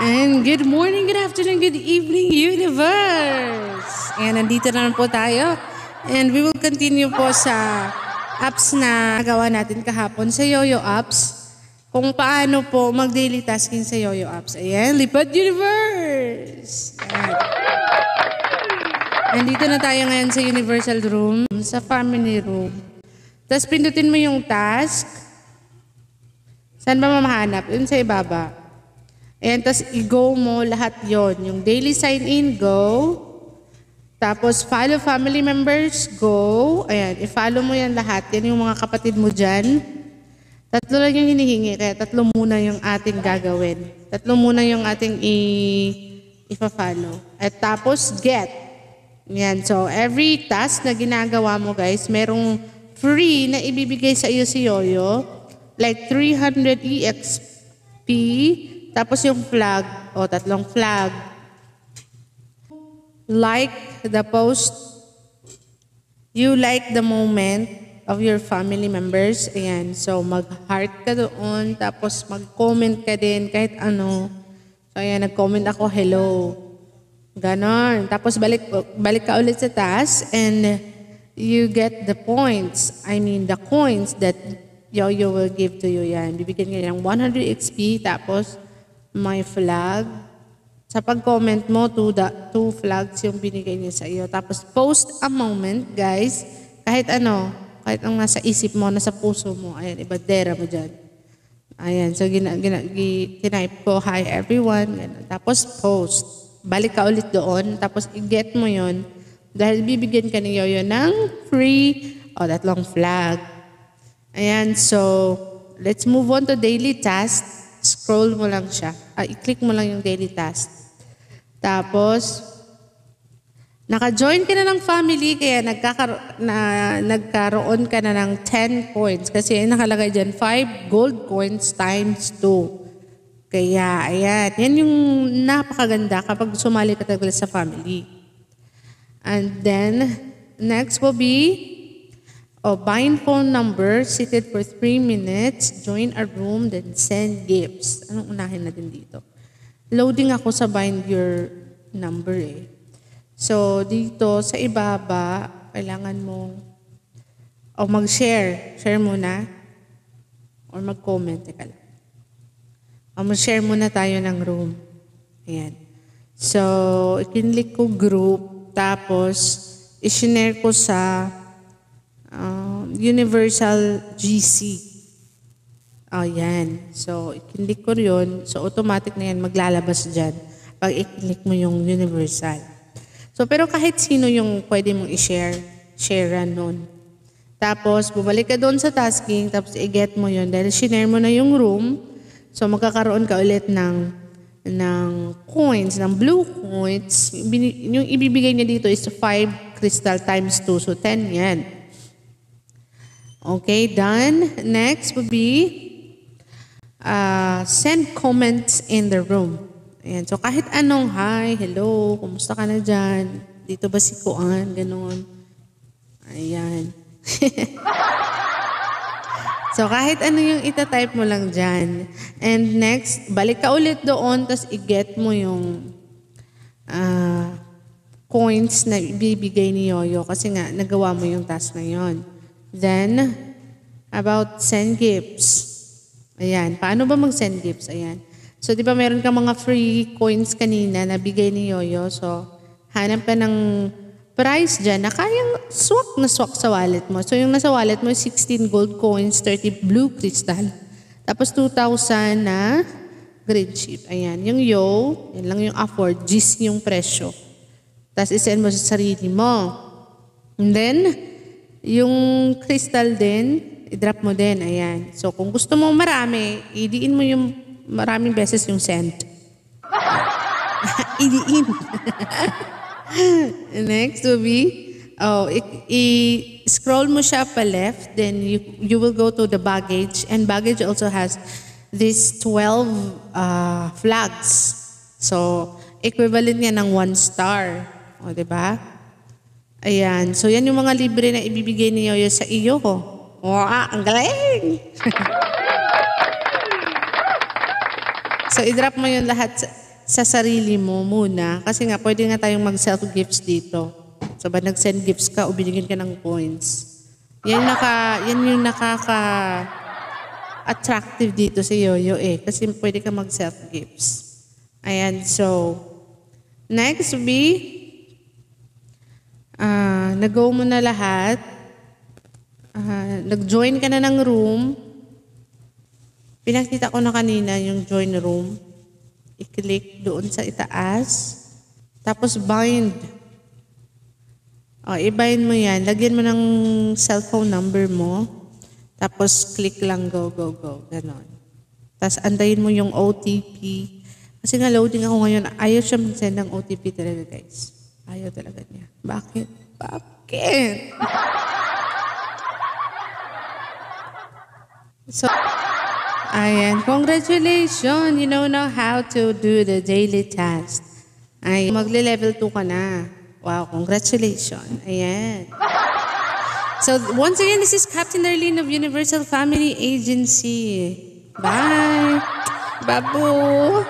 And good morning, good afternoon, good evening, universe! And nandito na po tayo. And we will continue po sa apps na gawa natin kahapon sa Yoyo apps. Kung paano po mag-daily tasking sa Yoyo apps. Ayan, Lipad Universe! Ayan. Nandito na tayo ngayon sa Universal Room, sa Family Room. Tapos pindutin mo yung task. Saan ba mamahanap? Yun sa ibaba. Ayan, tapos i-go mo lahat yon. Yung daily sign-in, go. Tapos follow family members, go. Ayan, i-follow mo yan lahat. Yan yung mga kapatid mo dyan. Tatlo lang yung hinihingi, kaya tatlo muna yung ating gagawin. Tatlo muna yung ating i-follow. At tapos get. Yan, so every task na ginagawa mo guys, merong free na ibibigay sa iyo si Yoyo. Like 300 EXP. Tapos yung flag, tatlong flag. Like the post. You like the moment of your family members. Ayan, so mag-heart ka doon. Tapos mag-comment ka din kahit ano. So ayan, nag-comment ako, hello. Ganon. Tapos balik ka ulit sa task and you get the points. I mean, the coins that Yoyo will give to you. Yan. Bibigyan ka ng 100 XP. Tapos may flag. Sa pag-comment mo, two flags yung binigay niya sa iyo. Tapos post a moment, guys. Kahit ano, kahit ang nasa isip mo, nasa puso mo. Ayan, ibadera mo dyan. Ayan, so tinipe ko, hi everyone. Ganun. Tapos post. Balik ka ulit doon. Tapos i-get mo yon dahil bibigyan ka ni Yoyo ng free tatlong flag. Ayan, so let's move on to daily task. Scroll mo lang siya. I-click mo lang yung daily task. Tapos, naka-join ka na ng family, kaya nagkaroon ka na ng 10 coins. Kasi nakalagay dyan, 5 gold coins times 2. Kaya, ayan. Yan yung napakaganda kapag sumali ka talaga sa family. And then, next will be, bind phone number, seated for 3 minutes, join a room, then send gifts. Anong unahin natin dito? Loading ako sa bind your number eh. So, dito sa ibaba, kailangan mo mag-share. Share muna. Or mag-comment. Teka lang. Mag-share muna tayo ng room. Ayan. So, i-click ko group. Tapos, i-share ko sa Universal GC. Ayan. So, i-click ko yun. So, automatic na yan maglalabas dyan pag i-click mo yung Universal. So, pero kahit sino yung pwede mong i-share, share nun. Tapos, bumalik ka doon sa tasking, tapos i-get mo yun. Dahil share mo na yung room, so magkakaroon ka ulit ng coins, ng blue coins. Yung ibibigay niya dito is 5 crystal times 2. So, 10 yan. Okay, done. Next would be send comments in the room. Ayan. So, kahit anong, hi, hello, kumusta ka na dyan? Dito ba si Kuan? Ganon. Ayan. So, kahit ano yung itatype mo lang dyan. And next, balik ka ulit doon, tapos i-get mo yung coins na ibibigay ni Yoyo kasi nga, nagawa mo yung task na yon. Then, about send gifts. Ayan. Paano ba mag-send gifts? Ayan. So, di ba meron ka mga free coins kanina na bigay ni Yoyo? So, hanap ka ng price dyan na kayang swak na swak sa wallet mo. So, yung nasa wallet mo, 16 gold coins, 30 blue crystal. Tapos, 2,000 na green chip. Ayan. Yung yan lang yung afford. Gis yung presyo. Tapos, isend mo sa sarili mo. And then, yung crystal din, i-drop mo din. Ayan. So, kung gusto mo marami, idiin mo yung maraming beses yung send. Idiin. Next will be, i-scroll mo siya pa left, then you will go to the baggage. And baggage also has these 12 flags. So, equivalent niya ng 1 star. O, diba? Ayan. So, yan yung mga libre na ibibigay ni Yoyo sa iyo. Ang galing! So, i-drop mo yun lahat sa sarili mo muna. Kasi nga, pwede nga tayong mag-self-gifts dito. So, ba nag-send gifts ka o binigyan ka ng coins. Yan yung nakaka-attractive dito sa Yoyo eh. Kasi pwede ka mag-self-gifts. Ayan, so, next will be, nag-go mo na lahat. Nag-join ka na ng room. Pinakita ko na kanina yung join room. I-click doon sa itaas. Tapos bind. I-bind mo yan. Lagyan mo ng cellphone number mo. Tapos click lang go. Ganon. Tapos antayin mo yung OTP. Kasi nga loading ako ngayon. Ayaw siya mag-send ng OTP talaga guys. Ayaw talaga niya. Bakit? So, ayan. Congratulations! You know now how to do the daily task. Ay, magle-level 2 ka na. Wow, congratulations. Ayan. So, once again, this is Captain Darlene of Universal Family Agency. Bye! Babu!